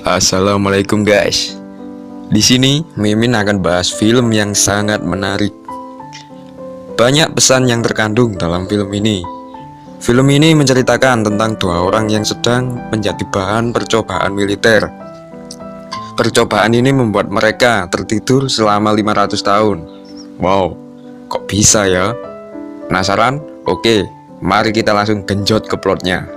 Assalamualaikum guys. Di sini Mimin akan bahas film yang sangat menarik. Banyak pesan yang terkandung dalam film ini. Film ini menceritakan tentang dua orang yang sedang menjadi bahan percobaan militer. Percobaan ini membuat mereka tertidur selama 500 tahun. Wow, kok bisa ya? Penasaran? Oke, mari kita langsung genjot ke plotnya.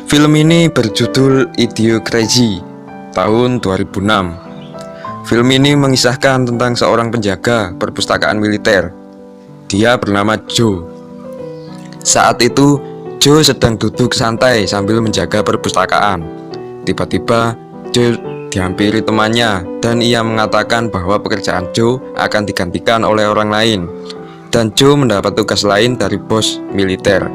Film ini berjudul Idiocracy tahun 2006. Film ini mengisahkan tentang seorang penjaga perpustakaan militer. Dia bernama Joe. Saat itu, Joe sedang duduk santai sambil menjaga perpustakaan. Tiba-tiba, Joe dihampiri temannya dan ia mengatakan bahwa pekerjaan Joe akan digantikan oleh orang lain. Dan Joe mendapat tugas lain dari bos militer.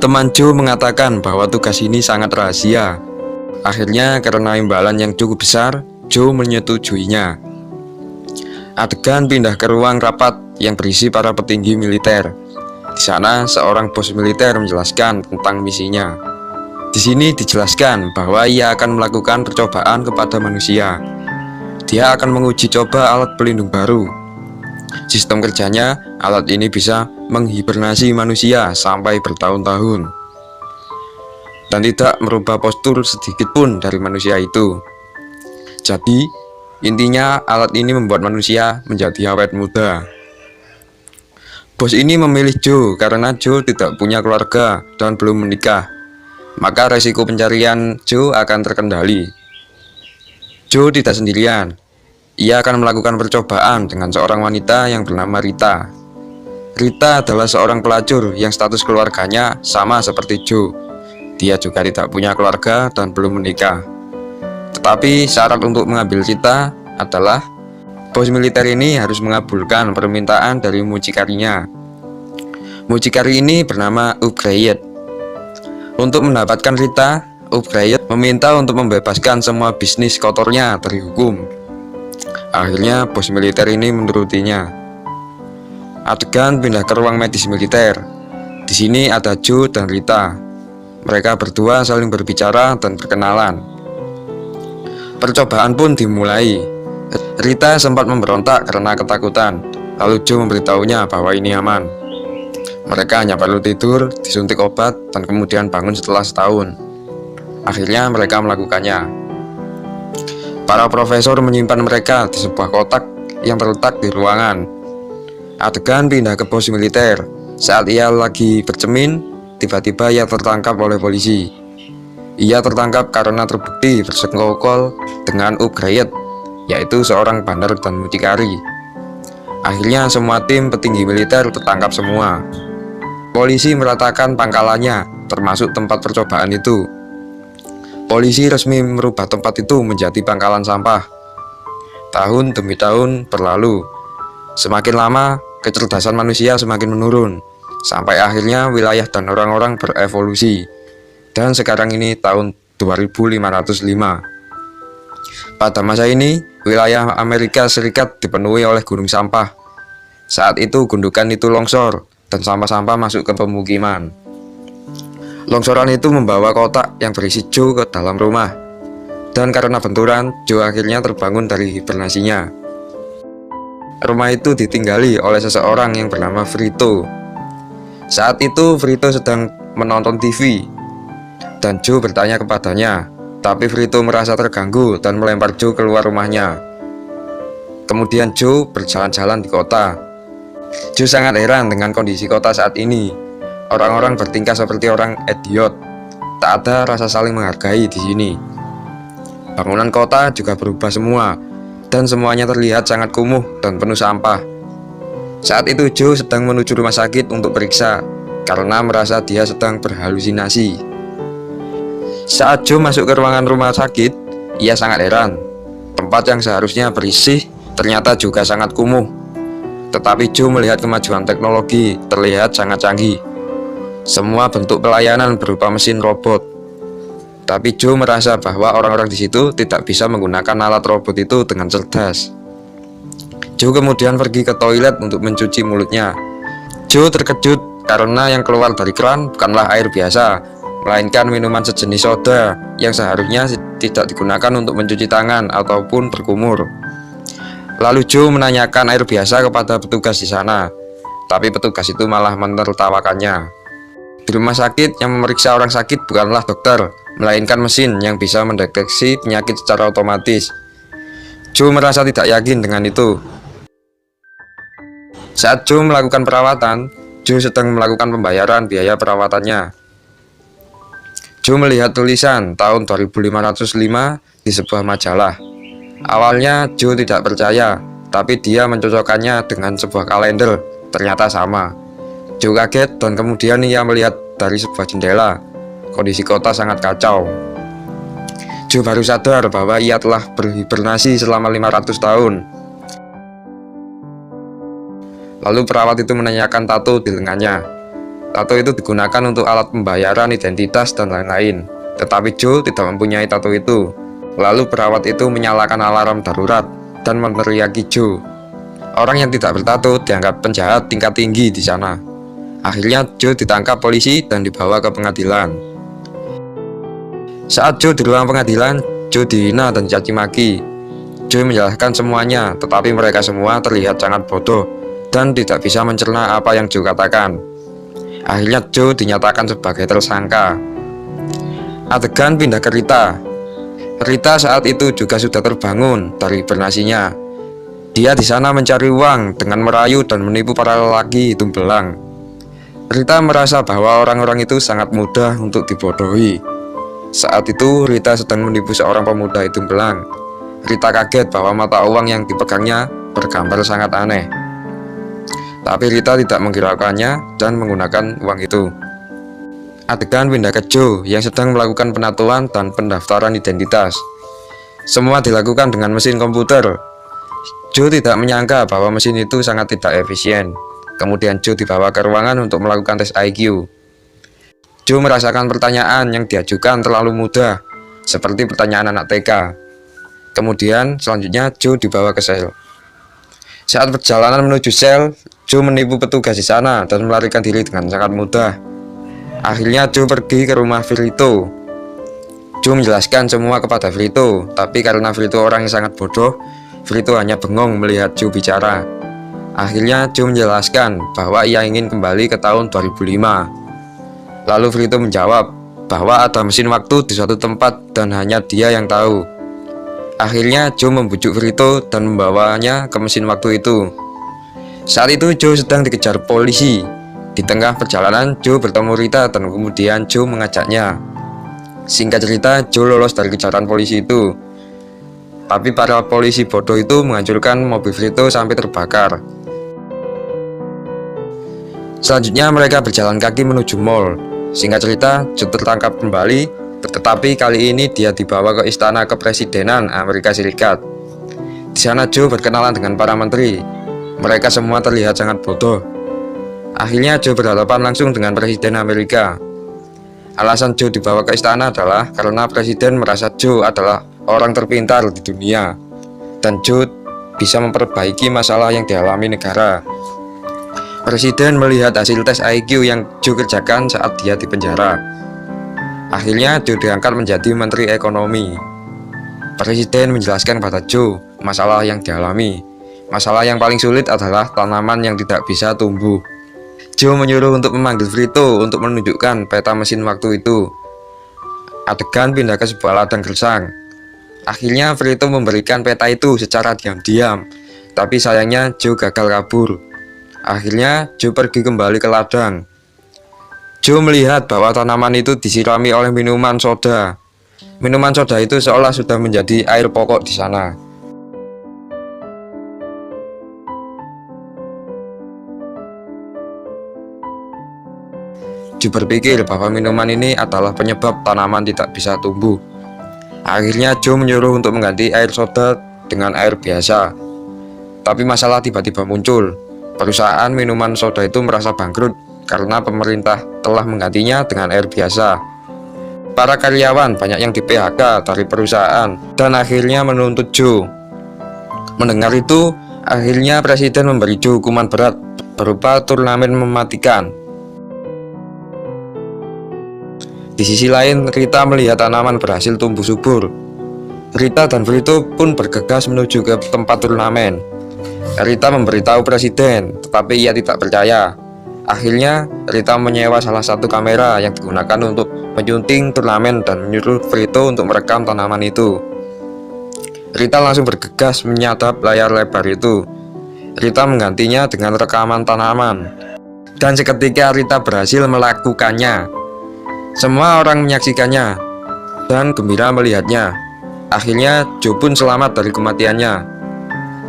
Teman Joe mengatakan bahwa tugas ini sangat rahasia. Akhirnya karena imbalan yang cukup besar, Joe menyetujuinya. Adegan pindah ke ruang rapat yang berisi para petinggi militer. Di sana seorang bos militer menjelaskan tentang misinya. Di sini dijelaskan bahwa ia akan melakukan percobaan kepada manusia. Dia akan menguji coba alat pelindung baru. Sistem kerjanya, alat ini bisa menghibernasi manusia sampai bertahun-tahun dan tidak merubah postur sedikit pun dari manusia itu. Jadi, intinya alat ini membuat manusia menjadi awet muda. Bos ini memilih Joe karena Joe tidak punya keluarga dan belum menikah. Maka resiko pencarian Joe akan terkendali. Joe tidak sendirian. Ia akan melakukan percobaan dengan seorang wanita yang bernama Rita. Rita adalah seorang pelacur yang status keluarganya sama seperti Joe. Dia juga tidak punya keluarga dan belum menikah. Tetapi syarat untuk mengambil Rita adalah bos militer ini harus mengabulkan permintaan dari mucikarinya. Mucikari ini bernama Upgrade. Untuk mendapatkan Rita, Upgrade meminta untuk membebaskan semua bisnis kotornya dari hukum. Akhirnya bos militer ini menurutinya. Adegan pindah ke ruang medis militer. Di sini ada Joe dan Rita. Mereka berdua saling berbicara dan berkenalan. Percobaan pun dimulai. Rita sempat memberontak karena ketakutan. Lalu Joe memberitahunya bahwa ini aman. Mereka hanya perlu tidur, disuntik obat, dan kemudian bangun setelah setahun. Akhirnya mereka melakukannya. Para profesor menyimpan mereka di sebuah kotak yang terletak di ruangan. Adegan pindah ke bos militer. Saat ia lagi bercermin, tiba-tiba ia tertangkap oleh polisi. Ia tertangkap karena terbukti bersekongkol dengan Upgrade, yaitu seorang bandar dan mucikari. Akhirnya semua tim petinggi militer tertangkap semua. Polisi meratakan pangkalannya, termasuk tempat percobaan itu. Polisi resmi merubah tempat itu menjadi pangkalan sampah. Tahun demi tahun berlalu. Semakin lama, kecerdasan manusia semakin menurun, sampai akhirnya wilayah dan orang-orang berevolusi. Dan sekarang ini tahun 2505. Pada masa ini, wilayah Amerika Serikat dipenuhi oleh gunung sampah. Saat itu gundukan itu longsor, dan sampah-sampah masuk ke pemukiman. Longsoran itu membawa kotak yang berisi Joe ke dalam rumah. Dan karena benturan, Joe akhirnya terbangun dari hibernasinya. Rumah itu ditinggali oleh seseorang yang bernama Frito. Saat itu Frito sedang menonton TV. Dan Joe bertanya kepadanya. Tapi Frito merasa terganggu dan melempar Joe keluar rumahnya. Kemudian Joe berjalan-jalan di kota. Joe sangat heran dengan kondisi kota saat ini. Orang-orang bertingkah seperti orang idiot. Tak ada rasa saling menghargai di sini. Bangunan kota juga berubah semua, dan semuanya terlihat sangat kumuh dan penuh sampah. Saat itu Joe sedang menuju rumah sakit untuk periksa, karena merasa dia sedang berhalusinasi. Saat Joe masuk ke ruangan rumah sakit, ia sangat heran. Tempat yang seharusnya bersih ternyata juga sangat kumuh. Tetapi Joe melihat kemajuan teknologi terlihat sangat canggih. Semua bentuk pelayanan berupa mesin robot. Tapi Joe merasa bahwa orang-orang di situ tidak bisa menggunakan alat robot itu dengan cerdas. Joe kemudian pergi ke toilet untuk mencuci mulutnya. Joe terkejut karena yang keluar dari keran bukanlah air biasa, melainkan minuman sejenis soda yang seharusnya tidak digunakan untuk mencuci tangan ataupun berkumur. Lalu Joe menanyakan air biasa kepada petugas di sana, tapi petugas itu malah menertawakannya. Di rumah sakit, yang memeriksa orang sakit bukanlah dokter, melainkan mesin yang bisa mendeteksi penyakit secara otomatis. Joe merasa tidak yakin dengan itu. Saat Joe melakukan perawatan, Joe sedang melakukan pembayaran biaya perawatannya. Joe melihat tulisan tahun 2505 di sebuah majalah. Awalnya Joe tidak percaya, tapi dia mencocokkannya dengan sebuah kalender. Ternyata sama. Joe kaget dan kemudian ia melihat dari sebuah jendela. Kondisi kota sangat kacau. Joe baru sadar bahwa ia telah berhibernasi selama 500 tahun. Lalu perawat itu menanyakan tato di lengannya. Tato itu digunakan untuk alat pembayaran identitas dan lain-lain. Tetapi Joe tidak mempunyai tato itu. Lalu perawat itu menyalakan alarm darurat dan meneriaki Joe. Orang yang tidak bertato dianggap penjahat tingkat tinggi di sana. Akhirnya Joe ditangkap polisi dan dibawa ke pengadilan. Saat Joe di ruang pengadilan, Joe dihina dan dicaci maki. Joe menjelaskan semuanya, tetapi mereka semua terlihat sangat bodoh dan tidak bisa mencerna apa yang Joe katakan. Akhirnya Joe dinyatakan sebagai tersangka. Adegan pindah ke Rita. Rita saat itu juga sudah terbangun dari hibernasinya. Dia di sana mencari uang dengan merayu dan menipu para lelaki hidung belang. Rita merasa bahwa orang-orang itu sangat mudah untuk dibodohi. Saat itu Rita sedang menipu seorang pemuda hidung belang. Rita kaget bahwa mata uang yang dipegangnya bergambar sangat aneh. Tapi Rita tidak menghiraukannya dan menggunakan uang itu. Adegan pindah ke Joe yang sedang melakukan penatuan dan pendaftaran identitas. Semua dilakukan dengan mesin komputer. Joe tidak menyangka bahwa mesin itu sangat tidak efisien. Kemudian Joe dibawa ke ruangan untuk melakukan tes IQ. Joe merasakan pertanyaan yang diajukan terlalu mudah, seperti pertanyaan anak TK. Kemudian selanjutnya Joe dibawa ke sel. Saat perjalanan menuju sel, Joe menipu petugas di sana dan melarikan diri dengan sangat mudah. Akhirnya Joe pergi ke rumah Vito. Joe menjelaskan semua kepada Vito, tapi karena Vito orang yang sangat bodoh, Vito hanya bengong melihat Joe bicara. Akhirnya Joe menjelaskan bahwa ia ingin kembali ke tahun 2005. Lalu Vito menjawab bahwa ada mesin waktu di suatu tempat dan hanya dia yang tahu. Akhirnya Joe membujuk Vito dan membawanya ke mesin waktu itu. Saat itu Joe sedang dikejar polisi. Di tengah perjalanan Joe bertemu Rita dan kemudian Joe mengajaknya. Singkat cerita, Joe lolos dari kejaran polisi itu. Tapi para polisi bodoh itu menghancurkan mobil Vito sampai terbakar. Selanjutnya mereka berjalan kaki menuju mall. Singkat cerita, Joe tertangkap kembali, tetapi kali ini dia dibawa ke istana kepresidenan Amerika Serikat. Di sana Joe berkenalan dengan para menteri. Mereka semua terlihat sangat bodoh. Akhirnya Joe berhadapan langsung dengan Presiden Amerika. Alasan Joe dibawa ke istana adalah karena Presiden merasa Joe adalah orang terpintar di dunia, dan Joe bisa memperbaiki masalah yang dialami negara. Presiden melihat hasil tes IQ yang Joe kerjakan saat dia di penjara. Akhirnya Joe diangkat menjadi Menteri Ekonomi. Presiden menjelaskan kepada Joe masalah yang dialami. Masalah yang paling sulit adalah tanaman yang tidak bisa tumbuh. Joe menyuruh untuk memanggil Vito untuk menunjukkan peta mesin waktu itu. Adegan pindah ke sebuah ladang gersang. Akhirnya Vito memberikan peta itu secara diam-diam, tapi sayangnya Joe gagal kabur. Akhirnya Joe pergi kembali ke ladang. Joe melihat bahwa tanaman itu disirami oleh minuman soda. Minuman soda itu seolah sudah menjadi air pokok di sana. Joe berpikir bahwa minuman ini adalah penyebab tanaman tidak bisa tumbuh. Akhirnya Joe menyuruh untuk mengganti air soda dengan air biasa. Tapi masalah tiba-tiba muncul. Perusahaan minuman soda itu merasa bangkrut karena pemerintah telah menggantinya dengan air biasa. Para karyawan banyak yang di-PHK dari perusahaan dan akhirnya menuntut Joe. Mendengar itu, akhirnya presiden memberi Joe hukuman berat berupa turnamen mematikan. Di sisi lain, Rita melihat tanaman berhasil tumbuh subur. Rita dan Vito pun bergegas menuju ke tempat turnamen. Rita memberitahu presiden, tetapi ia tidak percaya. Akhirnya, Rita menyewa salah satu kamera yang digunakan untuk menyunting turnamen dan menyuruh Vito untuk merekam tanaman itu. Rita langsung bergegas menyadap layar lebar itu. Rita menggantinya dengan rekaman tanaman. Dan seketika Rita berhasil melakukannya. Semua orang menyaksikannya dan gembira melihatnya. Akhirnya Joe pun selamat dari kematiannya.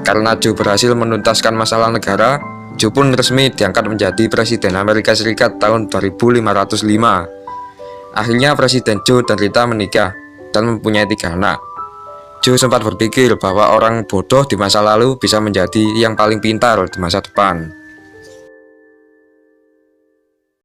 Karena Joe berhasil menuntaskan masalah negara, Joe pun resmi diangkat menjadi Presiden Amerika Serikat tahun 2505. Akhirnya Presiden Joe dan Rita menikah dan mempunyai 3 anak. Joe sempat berpikir bahwa orang bodoh di masa lalu bisa menjadi yang paling pintar di masa depan.